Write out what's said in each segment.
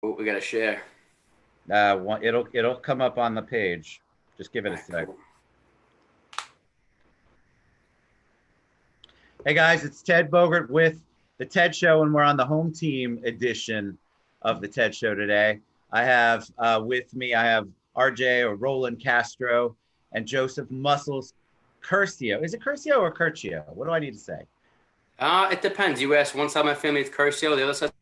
Oh, we got to share. It'll come up on the page. Just give it All a right, sec. cool. Hey guys, it's Ted Bogert with the TED Show, and we're on the home team edition of the TED Show today. I have RJ or Roland Castro and Joseph Muscles Curcio. Is it Curcio or Curcio? What do I need to say? It depends. You ask one side of my family, it's Curcio. The other side,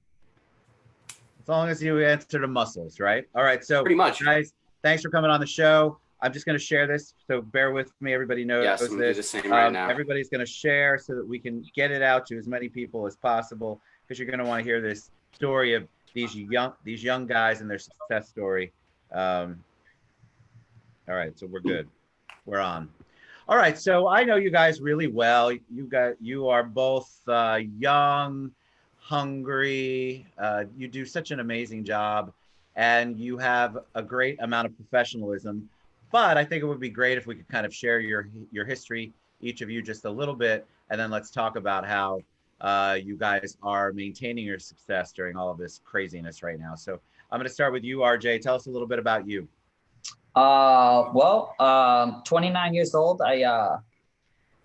As long as you answer to muscles, right? All right. So, pretty much. guys, thanks for coming on the show. I'm just going to share this, so bear with me. Everybody Yes, knows I'm gonna do the this. same right now. Everybody's going to share so that we can get it out to as many people as possible, because you're going to want to hear this story of these young guys and their success story. Um, all right, so we're good. We're on. All right, so I know you guys really well. You are both young, hungry. You do such an amazing job, and you have a great amount of professionalism. But I think it would be great if we could kind of share your history, each of you, just a little bit, and then let's talk about how you guys are maintaining your success during all of this craziness right now. So I'm going to start with you, RJ. Tell us a little bit about you. 29 years old. I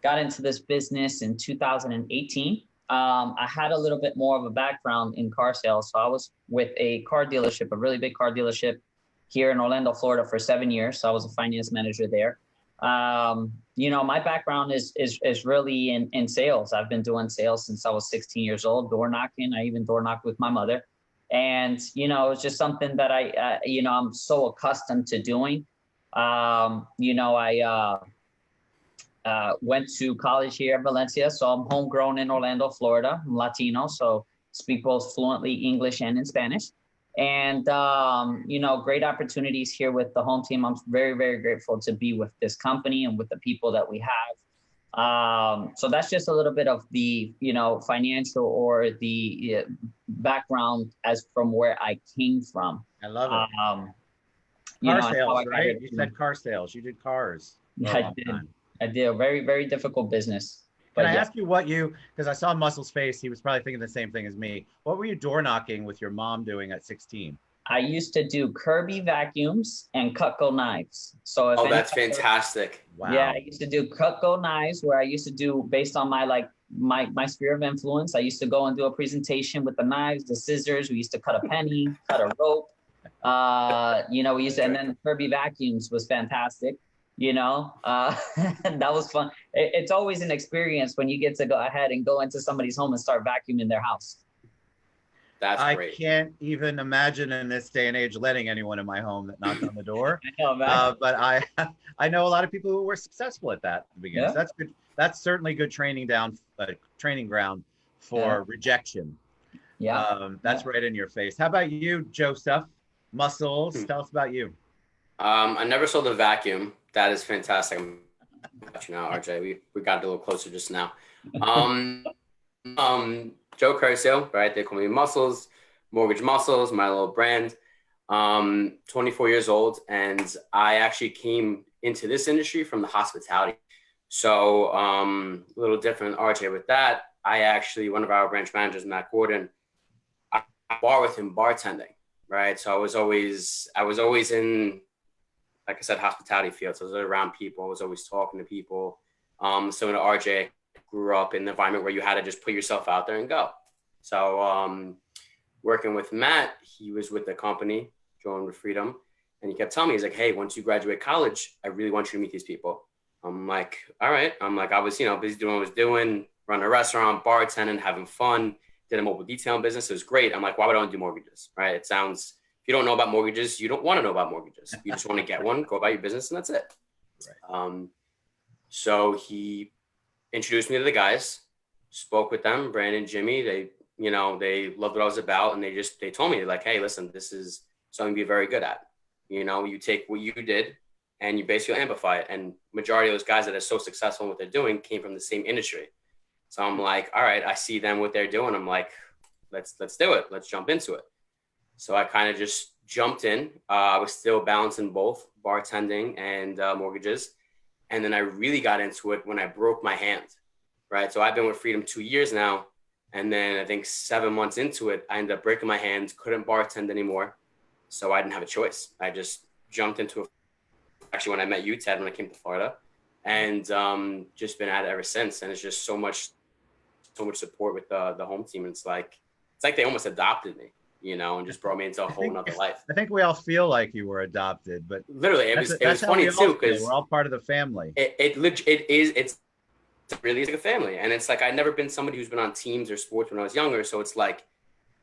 got into this business in 2018. I had a little bit more of a background in car sales. So I was with a car dealership, a really big car dealership here in Orlando, Florida for 7 years. So I was a finance manager there. My background is really in sales. I've been doing sales since I was 16 years old, door knocking. I even door knocked with my mother. And, it's just something that I'm so accustomed to doing. I went to college here in Valencia, so I'm homegrown in Orlando, Florida. I'm Latino, so speak both fluently English and in Spanish. And, great opportunities here with the home team. I'm very, very grateful to be with this company and with the people that we have. So that's just a little bit of the, financial or the background as from where I came from. I love it. Um, Car and how sales, I got right? here. You said car sales. You did cars for a I long did. time. I did a very, very difficult business, Can but I yeah. ask you because I saw Muscle's face, he was probably thinking the same thing as me. What were you door knocking with your mom doing at 16? I used to do Kirby vacuums and Cutco knives. So if Oh, any, that's fantastic. yeah, I Wow. used to do Cutco knives where I used to do based on my sphere of influence. I used to go and do a presentation with the knives, the scissors. We used to cut a penny, cut a rope. We used to, and then Kirby vacuums was fantastic. That was fun. It's always an experience when you get to go ahead and go into somebody's home and start vacuuming their house. That's I great. can't even imagine in this day and age letting anyone in my home that knocked on the door. I know, man. But I know a lot of people who were successful at that at the beginning. Yeah, So that's good. That's certainly good training ground yeah, for rejection. yeah, That's yeah. right in your face. How about you, Joseph? Muscles. Hmm. Tell us about you. I never sold a vacuum. That is fantastic. I'm got you now, RJ. We got a little closer just now. Um, Joe Curcio, right? They call me Muscles, Mortgage Muscles, my little brand. 24 years old, and I actually came into this industry from the hospitality. So a little different, RJ, with that. I actually, one of our branch managers, Matt Gordon, I bar with him bartending, right? So I was always in, like I said, hospitality field. So I was around people. I was always talking to people. So in RJ grew up in an environment where you had to just put yourself out there and go. So working with Matt, he was with the company, Join with Freedom, and he kept telling me, he's like, hey, once you graduate college, I really want you to meet these people. I'm like, all right. I'm like, I was, busy doing what I was doing, running a restaurant, bartending, having fun, did a mobile detailing business. It was great. I'm like, why would I want to do mortgages? Right. It sounds, if you don't know about mortgages, you don't want to know about mortgages. You just want to get one, go about your business, and that's it. Right. So he introduced me to the guys, spoke with them, Brandon, Jimmy. They loved what I was about, and they told me, like, hey, listen, this is something to be very good at. You take what you did and you basically amplify it. And majority of those guys that are so successful in what they're doing came from the same industry. So I'm like, all right, I see them what they're doing. I'm like, let's do it. Let's jump into it. So I kind of just jumped in. I was still balancing both bartending and mortgages. And then I really got into it when I broke my hand, right? So I've been with Freedom 2 years now, And then I think 7 months into it, I ended up breaking my hand, couldn't bartend anymore. So I didn't have a choice. I just jumped into actually when I met you, Ted, when I came to Florida, and just been at it ever since. And it's just so much support with the home team. And it's like they almost adopted me, and just brought me into a whole nother life. I think we all feel like you were adopted, but literally, it was funny too, because we're all part of the family. It's really is like a family. And it's like, I'd never been somebody who's been on teams or sports when I was younger. So it's like,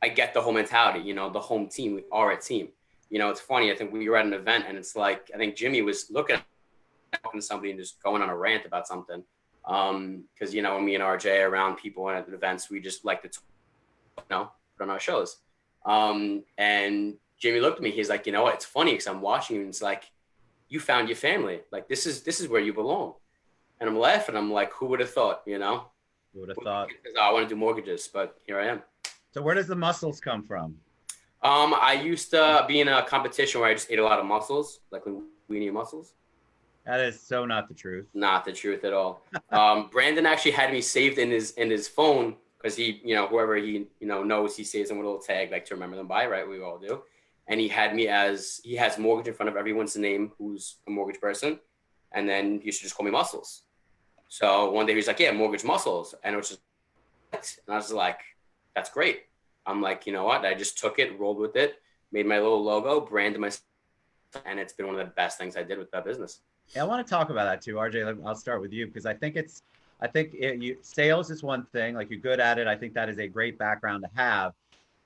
I get the whole mentality, the home team, we are a team. It's funny. I think we were at an event and it's like, I think Jimmy was talking to somebody and just going on a rant about something. Cause when me and RJ are around people and at events, we just like to, put on our shows. And Jimmy looked at me, he's like, what, it's funny because I'm watching you and it's like, you found your family. Like, this is where you belong. And I'm laughing. I'm like, who would have thought, Who would have thought? I want to do mortgages, but here I am. So where does the muscles come from? I used to be in a competition where I just ate a lot of mussels, like weenie mussels. That is so not the truth. Not the truth at all. Brandon actually had me saved in his phone because he, whoever he, knows, he saves them with a little tag, like to remember them by, right? We all do. And he had me he has mortgage in front of everyone's name who's a mortgage person. And then he should just call me Muscles. So one day he's like, yeah, mortgage muscles. And it was just, and I was like, that's great. I'm like, you know what? I just took it, rolled with it, made my little logo, branded myself, and it's been one of the best things I did with that business. Yeah, I want to talk about that too, RJ. I'll start with you because I think sales is one thing, like you're good at it. I think that is a great background to have.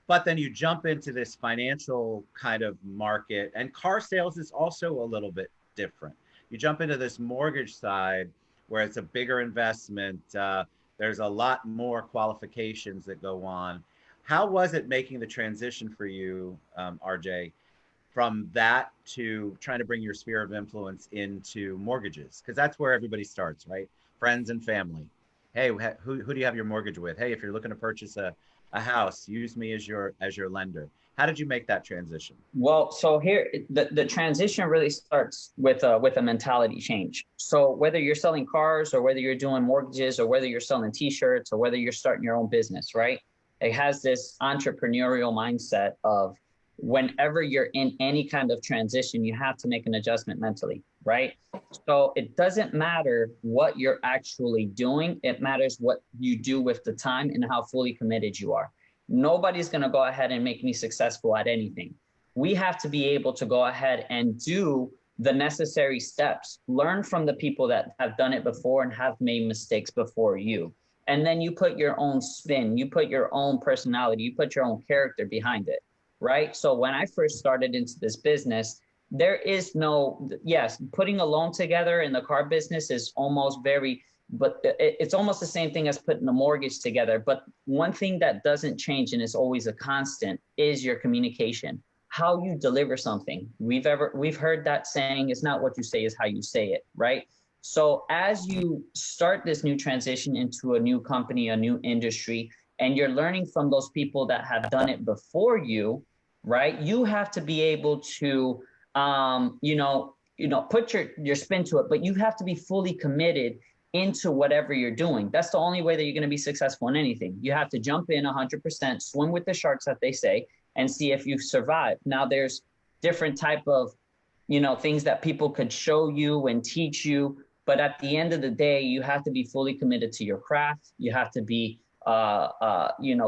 But then you jump into this financial kind of market, and car sales is also a little bit different. You jump into this mortgage side where it's a bigger investment. There's a lot more qualifications that go on. How was it making the transition for you, RJ, from that to trying to bring your sphere of influence into mortgages? Because that's where everybody starts, right? Friends and family. Hey, who do you have your mortgage with? Hey, if you're looking to purchase a house, use me as your lender. How did you make that transition? Well, so here, the transition really starts with a mentality change. So whether you're selling cars or whether you're doing mortgages or whether you're selling t-shirts or whether you're starting your own business, right? It has this entrepreneurial mindset of whenever you're in any kind of transition, you have to make an adjustment mentally, right? So it doesn't matter what you're actually doing. It matters what you do with the time and how fully committed you are. Nobody's going to go ahead and make me successful at anything. We have to be able to go ahead and do the necessary steps, learn from the people that have done it before and have made mistakes before you. And then you put your own spin, you put your own personality, you put your own character behind it, right? So when I first started into this business, there is no, yes, putting a loan together in the car business is almost but it's almost the same thing as putting a mortgage together. But one thing that doesn't change and is always a constant is your communication, how you deliver something. We've heard that saying, it's not what you say, is how you say it, right? So as you start this new transition into a new company, a new industry, and you're learning from those people that have done it before you, right? You have to be able to, put your spin to it, but you have to be fully committed into whatever you're doing. That's the only way that you're going to be successful in anything. You have to jump in 100%, swim with the sharks, that they say, and see if you survive. Now, there's different type of, things that people could show you and teach you. But at the end of the day, you have to be fully committed to your craft. You have to be,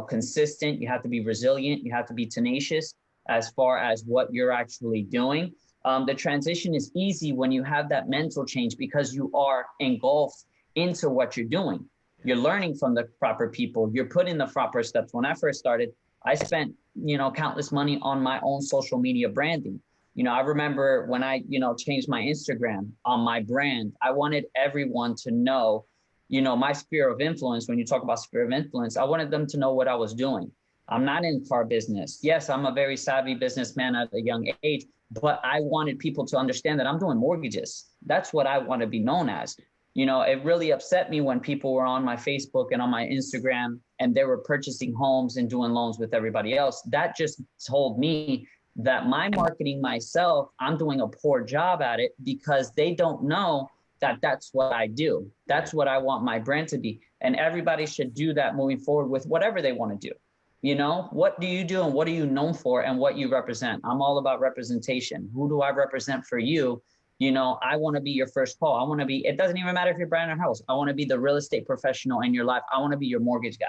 consistent. You have to be resilient. You have to be tenacious as far as what you're actually doing. The transition is easy when you have that mental change because you are engulfed into what you're doing. You're learning from the proper people. You're putting the proper steps. When I first started, I spent, countless money on my own social media branding. I remember when I, changed my Instagram on my brand, I wanted everyone to know, my sphere of influence. When you talk about sphere of influence, I wanted them to know what I was doing. I'm not in car business. Yes, I'm a very savvy businessman at a young age, but I wanted people to understand that I'm doing mortgages. That's what I want to be known as. It really upset me when people were on my Facebook and on my Instagram and they were purchasing homes and doing loans with everybody else. That just told me that my marketing myself, I'm doing a poor job at it because they don't know that's what I do. That's what I want my brand to be. And everybody should do that moving forward with whatever they want to do. You know, what do you do and what are you known for and what you represent? I'm all about representation. Who do I represent for you? You know, I want to be your first call. I want to be, it doesn't even matter if you're buying a house. I want to be the real estate professional in your life. I want to be your mortgage guy.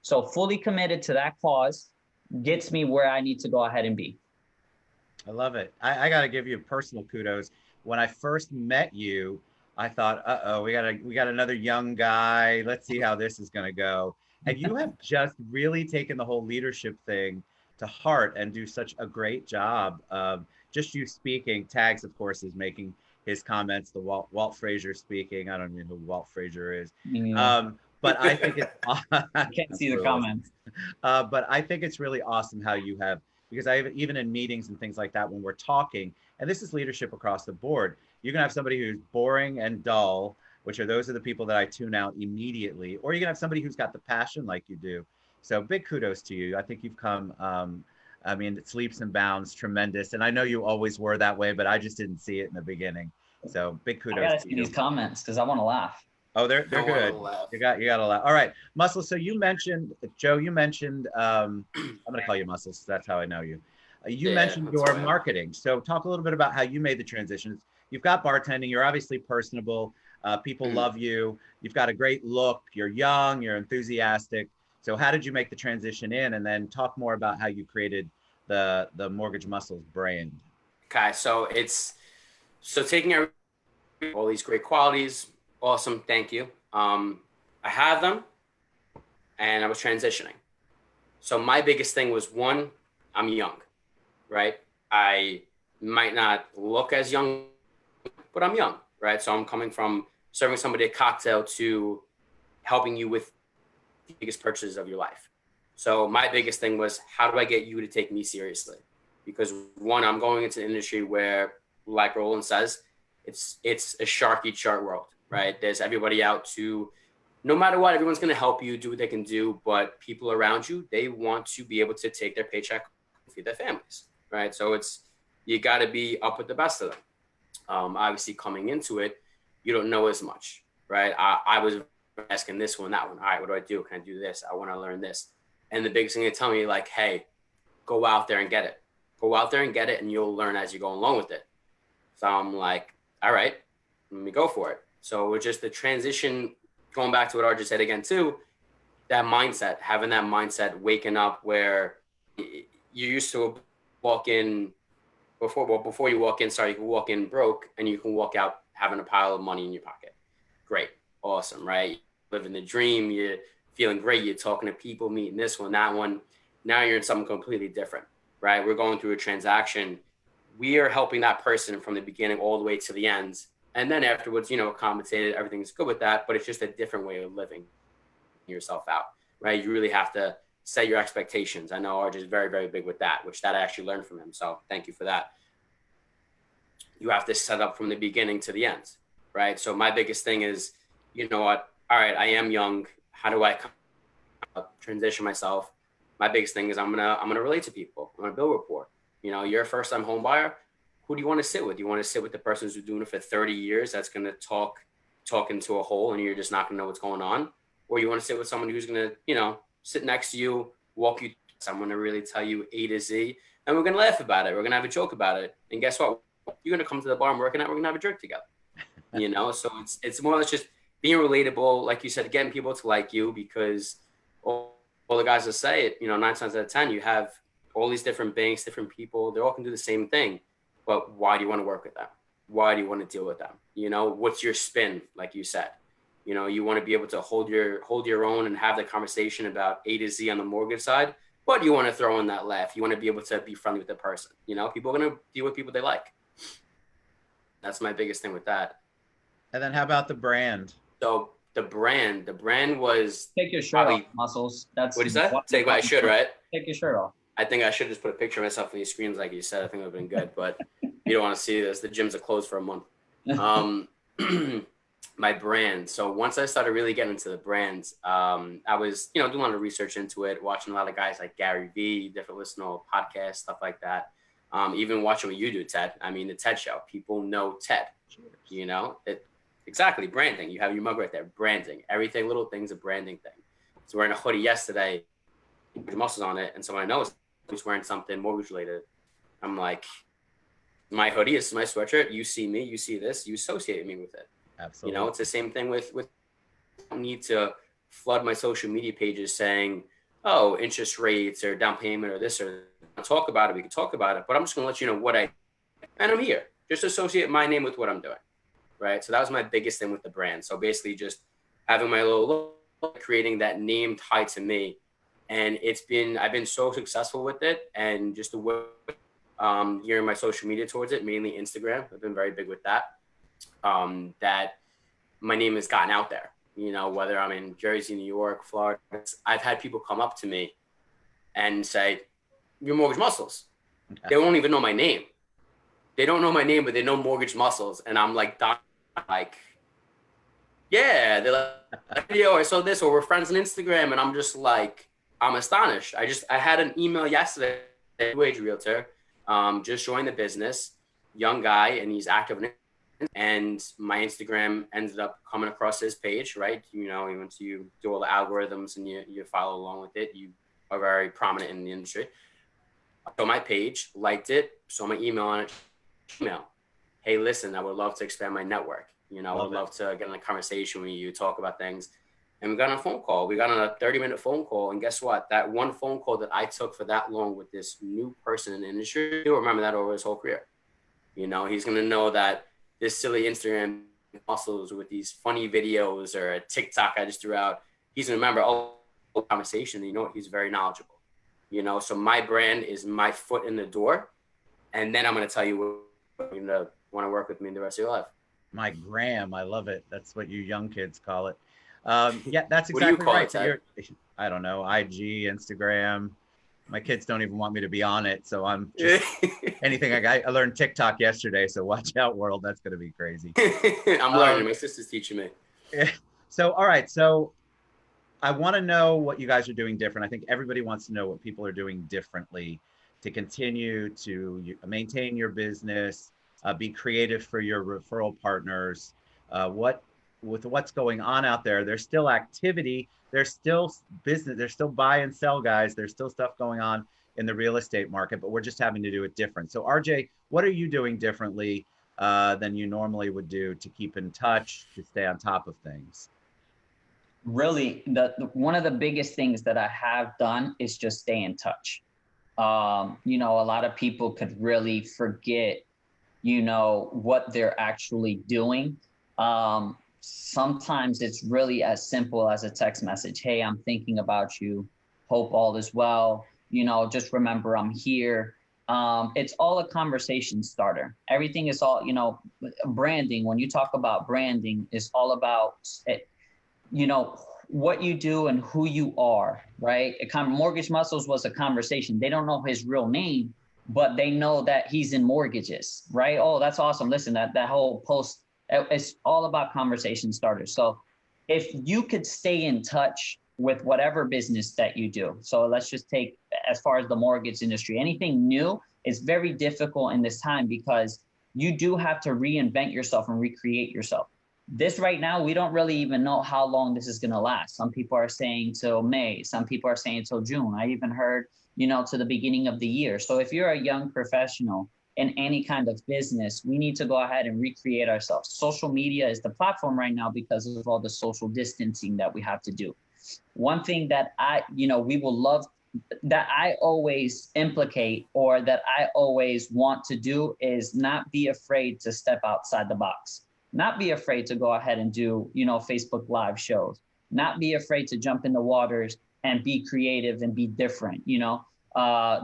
So fully committed to that cause gets me where I need to go ahead and be. I love it. I got to give you personal kudos. When I first met you, I thought, uh-oh, we got another young guy. Let's see how this is going to go. And you have just really taken the whole leadership thing to heart and do such a great job of just you speaking. Tags, of course, is making his comments. The Walt Frazier speaking. I don't even know who Walt Frazier is. But I think it's I can't see the comments. but I think it's really awesome how you have, because even in meetings and things like that, when we're talking, and this is leadership across the board, you can have somebody who's boring and dull, which are those are the people that I tune out immediately, or you can have somebody who's got the passion like you do. So big kudos to you. I think you've come, I mean, it's leaps and bounds, tremendous. And I know you always were that way, but I just didn't see it in the beginning. So big kudos. I gotta see these comments because I want to laugh. Oh, they're good. You got a lot. All right, Muscle. So you mentioned, Joe. You mentioned. I'm going to call you Muscles. That's how I know you. You mentioned your marketing. So talk a little bit about how you made the transitions. You've got bartending. You're obviously personable. People love you. You've got a great look. You're young. You're enthusiastic. So how did you make the transition in? And then talk more about how you created the Mortgage Muscles brand. Okay, so taking all these great qualities. Awesome, thank you. I have them, and I was transitioning. So my biggest thing was, one, I'm young, right? I might not look as young, but I'm young, right? So I'm coming from serving somebody a cocktail to helping you with the biggest purchases of your life. So my biggest thing was, how do I get you to take me seriously? Because one, I'm going into an industry where, like Roland says, it's a shark eat shark world. Right? There's everybody out to, no matter what, everyone's going to help you do what they can do. But people around you, they want to be able to take their paycheck and feed their families. Right? So you got to be up with the best of them. Obviously, coming into it, you don't know as much. Right? I was asking this one, that one. All right, what do I do? Can I do this? I want to learn this. And the biggest thing they tell me, like, hey, go out there and get it. Go out there and get it, and you'll learn as you go along with it. So I'm like, all right, let me go for it. So it's just the transition, going back to what RJ said again too, that mindset, having that mindset, waking up where you used to walk in before you walk in, you can walk in broke and you can walk out having a pile of money in your pocket. Great. Awesome, right? Living the dream, you're feeling great, you're talking to people, meeting this one, that one. Now you're in something completely different, right? We're going through a transaction. We are helping that person from the beginning all the way to the end. And then afterwards, compensated, everything's good with that, but it's just a different way of living yourself out, right? You really have to set your expectations. I know RJ is very, very big with that, which I actually learned from him. So thank you for that. You have to set up from the beginning to the end, right? So my biggest thing is, you know what? All right, I am young. How do I transition myself? My biggest thing is I'm gonna relate to people. I'm gonna build rapport. You're a first-time home buyer. Who do you want to sit with? You want to sit with the person who's doing it for 30 years that's going to talk into a hole and you're just not going to know what's going on? Or you want to sit with someone who's going to, sit next to you, walk you. I'm going to really tell you A to Z, and we're going to laugh about it. We're going to have a joke about it. And guess what? You're going to come to the bar and we're going to have a drink together. So it's more or less just being relatable. Like you said, getting people to like you, because all the guys that say it, 9 times out of 10, you have all these different banks, different people. They all can do the same thing. But why do you want to work with them? Why do you want to deal with them? What's your spin? Like you said, you want to be able to hold your own and have the conversation about A to Z on the mortgage side, but you want to throw in that laugh. You want to be able to be friendly with the person. People are going to deal with people they like. That's my biggest thing with that. And then how about the brand? So the brand was take your shirt off, Muscles. That's what is that? Take I should, right? Take your shirt off. I think I should just put a picture of myself on these screens, like you said. I think it would have been good, but you don't want to see this. The gyms are closed for a month. My brand. So once I started really getting into the brands, I was, doing a lot of research into it, watching a lot of guys like Gary Vee, different listening podcasts, stuff like that. Even watching what you do, Ted. I mean, the TED Show. People know Ted. Exactly, branding. You have your mug right there, branding. Everything, little things, a branding thing. So wearing a hoodie yesterday, with muscles on it, and someone I know is wearing something mortgage related. I'm like, my hoodie is my sweatshirt. You see me, you see this, you associate me with it. Absolutely. You know, it's the same thing with I don't need to flood my social media pages saying, oh, interest rates or down payment or this or that. Talk about it. We can talk about it, but I'm just going to let you know what and I'm here. Just associate my name with what I'm doing. Right. So that was my biggest thing with the brand. So basically just having my little logo, creating that name tied to me. And I've been so successful with it. And just the way gearing my social media towards it, mainly Instagram. I've been very big with that. That my name has gotten out there, you know, whether I'm in Jersey, New York, Florida. I've had people come up to me and say, "You're Mortgage Muscles." They won't even know my name. They don't know my name, but they know Mortgage Muscles. And I'm like, yeah, they're like, yo, I saw this, or we're friends on Instagram. And I'm just like, I'm astonished. I had an email yesterday, wage realtor, just joined the business, young guy, and he's active on Instagram. And my Instagram ended up coming across his page, right? You know, once you do all the algorithms and you follow along with it, you are very prominent in the industry. So my page, liked it, saw my email on it, email. Hey, listen, I would love to expand my network. You know, I would love to get in a conversation with you, talk about things. And we got on a phone call. We got on a 30-minute phone call. And guess what? That one phone call that I took for that long with this new person in the industry, he'll remember that over his whole career. You know, he's going to know that this silly Instagram muscles with these funny videos or a TikTok I just threw out, he's going to remember all the conversation. You know what? He's very knowledgeable. You know, so my brand is my foot in the door. And then I'm going to tell you what you're going to want to work with me in the rest of your life. My gram, I love it. That's what you young kids call it. Yeah, that's What do you exactly call right. it, So Ted? I don't know, IG, Instagram. My kids don't even want me to be on it, so I'm just anything. I learned TikTok yesterday, so watch out, world. That's going to be crazy. I'm learning. My sister's teaching me. So, all right. So, I want to know what you guys are doing different. I think everybody wants to know what people are doing differently to continue to maintain your business, be creative for your referral partners. With what's going on out there, there's still activity, there's still business, there's still buy and sell guys, there's still stuff going on in the real estate market, but we're just having to do it different. So RJ, what are you doing differently than you normally would do to keep in touch, to stay on top of things? Really, one of the biggest things that I have done is just stay in touch. You know, a lot of people could really forget, you know, what they're actually doing. Sometimes it's really as simple as a text message. Hey, I'm thinking about you. Hope all is well. You know, just remember I'm here. It's all a conversation starter. Everything is all, you know, branding. When you talk about branding, is all about it, you know, what you do and who you are, right? Mortgage Muscles was a conversation. They don't know his real name, but they know that he's in mortgages, right? Oh, that's awesome. Listen, that whole post, it's all about conversation starters. So if you could stay in touch with whatever business that you do. So let's just take, as far as the mortgage industry, anything new is very difficult in this time because you do have to reinvent yourself and recreate yourself. This right now, we don't really even know how long this is going to last. Some people are saying till May. Some people are saying till June. I even heard, you know, to the beginning of the year. So if you're a young professional in any kind of business, we need to go ahead and recreate ourselves. Social media is the platform right now because of all the social distancing that we have to do. One thing that we will love, that I always implicate or that I always want to do is not be afraid to step outside the box. Not be afraid to go ahead and do, you know, Facebook Live shows. Not be afraid to jump in the waters and be creative and be different, you know,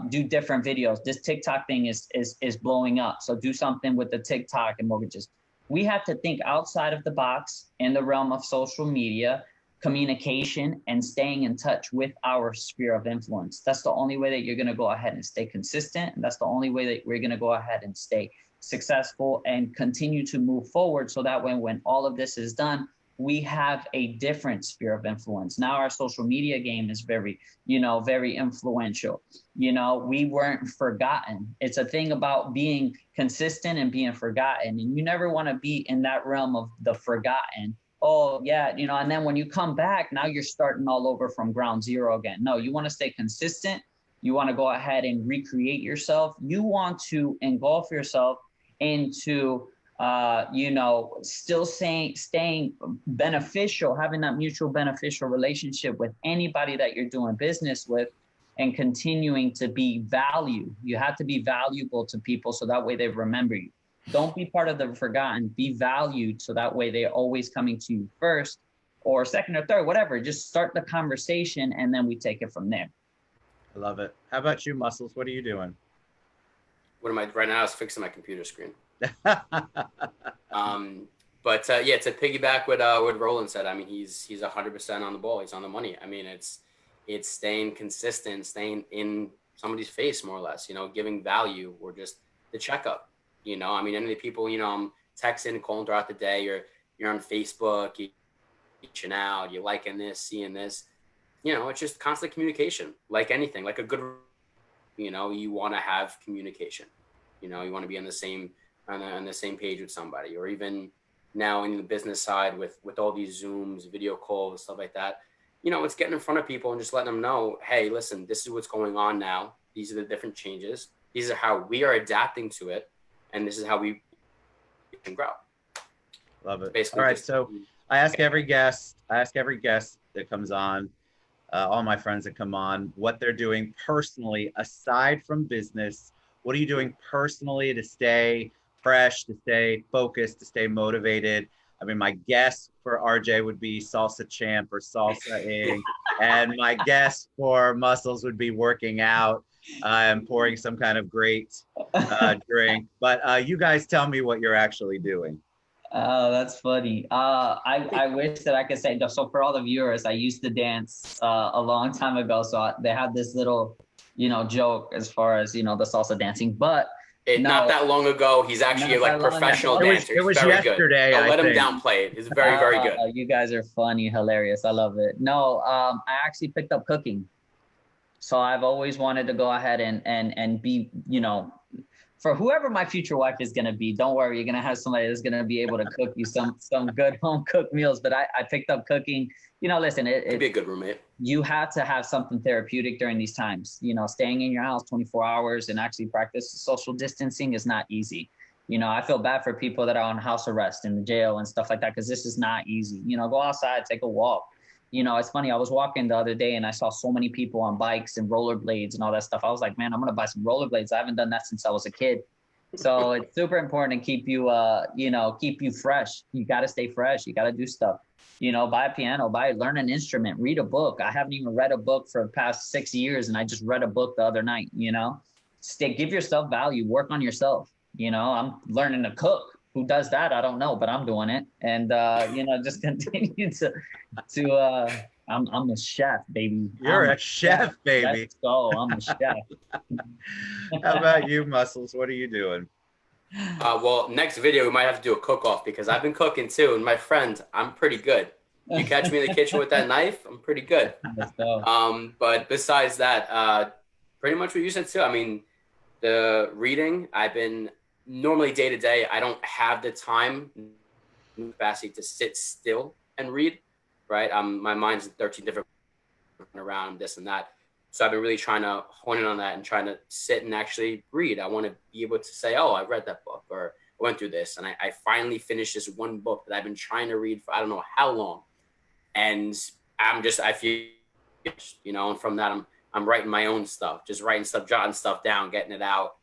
do different videos. This TikTok thing is blowing up. So do something with the TikTok and mortgages. We have to think outside of the box in the realm of social media, communication, and staying in touch with our sphere of influence. That's the only way that you're going to go ahead and stay consistent. And that's the only way that we're going to go ahead and stay successful and continue to move forward, so that when all of this is done, we have a different sphere of influence. Now our social media game is very, very influential. We weren't forgotten. It's a thing about being consistent and being forgotten. And you never want to be in that realm of the forgotten. Oh, yeah, and then when you come back, now you're starting all over from ground zero again. No, you want to stay consistent. You want to go ahead and recreate yourself. You want to engulf yourself into still staying beneficial, having that mutual beneficial relationship with anybody that you're doing business with, and continuing to be value. You have to be valuable to people so that way they remember you. Don't be part of the forgotten, be valued so that way they're always coming to you first or second or third, whatever. Just start the conversation and then we take it from there. I love it. How about you, Muscles? What are you doing? What am I right now? I was fixing my computer screen. But to piggyback what Roland said, I mean, he's 100% on the ball. He's on the money. I mean, it's staying consistent, staying in somebody's face more or less, giving value, or just the checkup. I mean, any of the people, I'm texting, calling throughout the day, you're on Facebook, you're reaching out, you're liking this, seeing this, it's just constant communication, like anything, like a good, you want to have communication, you want to be on the same page with somebody. Or even now in the business side with all these Zooms, video calls, stuff like that, it's getting in front of people and just letting them know, hey, listen, this is what's going on now. These are the different changes. These are how we are adapting to it. And this is how we can grow. Love it. All right. So I ask every guest that comes on, all my friends that come on, what they're doing personally, aside from business. What are you doing personally to stay fresh, to stay focused, to stay motivated? I mean, my guess for RJ would be Salsa Champ or Salsa-ing. And my guess for Muscles would be working out and pouring some kind of great drink. But you guys tell me what you're actually doing. Oh, that's funny. I wish that I could say, so for all the viewers, I used to dance a long time ago. So they have this little, joke as far as, the salsa dancing, but not that long ago. He's actually like professional dancer. It was yesterday. Don't let him downplay it. It's very, very good. You guys are funny, hilarious. I love it. No, I actually picked up cooking. So I've always wanted to go ahead and be, for whoever my future wife is going to be, don't worry, you're going to have somebody that's going to be able to cook you some good home cooked meals. But I picked up cooking. Listen, it'd be a good roommate. You have to have something therapeutic during these times. Staying in your house 24 hours and actually practice social distancing is not easy. I feel bad for people that are on house arrest in the jail and stuff like that, because this is not easy. Go outside, take a walk. It's funny. I was walking the other day and I saw so many people on bikes and rollerblades and all that stuff. I was like, man, I'm going to buy some rollerblades. I haven't done that since I was a kid. So it's super important to keep you, keep you fresh. You got to stay fresh. You got to do stuff, buy a piano, learn an instrument, read a book. I haven't even read a book for the past 6 years. And I just read a book the other night, give yourself value, work on yourself. I'm learning to cook. Who does that? I don't know, but I'm doing it. And, just continue I'm a chef, baby. You're a chef, baby. Let's go. I'm a chef. How about you, Muscles? What are you doing? Well, next video, we might have to do a cook-off, because I've been cooking too. And my friend, I'm pretty good. You catch me in the kitchen with that knife, I'm pretty good. Let's go. But besides that, pretty much what you said too. I mean, the reading, I've been normally day to day, I don't have the time capacity to sit still and read, right? My mind's in 13 different around this and that. So I've been really trying to hone in on that and trying to sit and actually read. I want to be able to say, oh, I read that book, or I went through this. And I finally finished this one book that I've been trying to read for I don't know how long. And I feel, and from that, I'm writing my own stuff, just writing stuff, jotting stuff down, getting it out.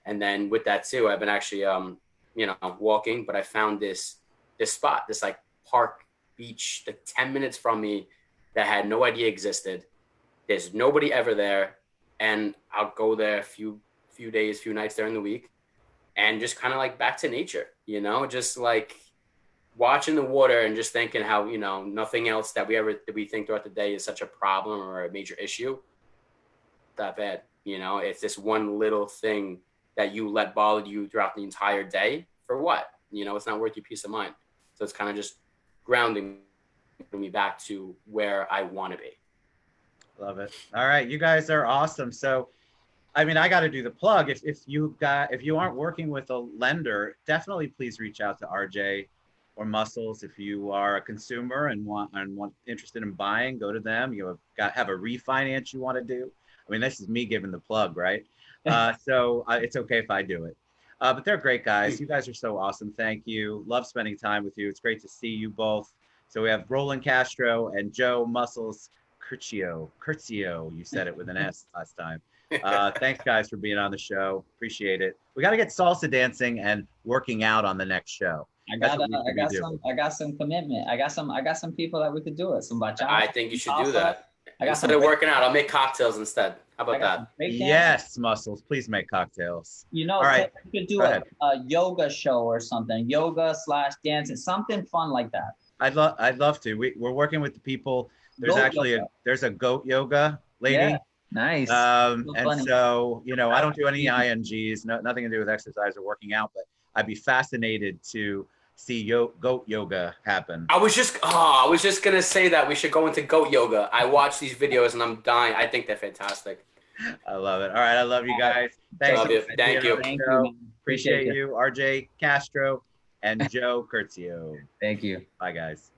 And then with that too, I've been actually, walking, but I found this spot, this like park beach, like 10 minutes from me, that I had no idea existed. There's nobody ever there. And I'll go there a few days, few nights during the week, and just kind of like back to nature, just like watching the water and just thinking how, nothing else that we think throughout the day is such a problem or a major issue. That bad, it's this one little thing that you let bother you throughout the entire day for what? It's not worth your peace of mind. So it's kind of just grounding bring me back to where I want to be. Love it. All right, you guys are awesome. So, I mean, I got to do the plug. If you aren't working with a lender, definitely please reach out to RJ or Muscles. If you are a consumer and want interested in buying, go to them. You have a refinance you want to do. I mean, this is me giving the plug, right? So it's okay if I do it. But they're great guys. You guys are so awesome. Thank you. Love spending time with you. It's great to see you both. So we have Roland Castro and Joe Muscles Curcio. You said it with an S last time. Thanks guys for being on the show. Appreciate it. We got to get salsa dancing and working out on the next show. I got some commitment. I got some people that we could do it. Some bachata. I think you should do that. Instead of working out, I'll make cocktails instead. How about that? Yes, Muscles. Please make cocktails. You know, all right. We could do a yoga show or something. Yoga / dancing, something fun like that. I'd love to. We're working with the people. There's there's a goat yoga lady. Yeah, nice. And so, you know, I don't do any INGs, nothing to do with exercise or working out, but I'd be fascinated to see goat yoga happen. I was just gonna say that we should go into goat yoga. I watch these videos and I'm dying. I think they're fantastic. I love it. All right, I love you guys. Thanks. Love you. Thank you. Thank you. Appreciate you, RJ Castro and Joe Curcio. Thank you. Bye, guys.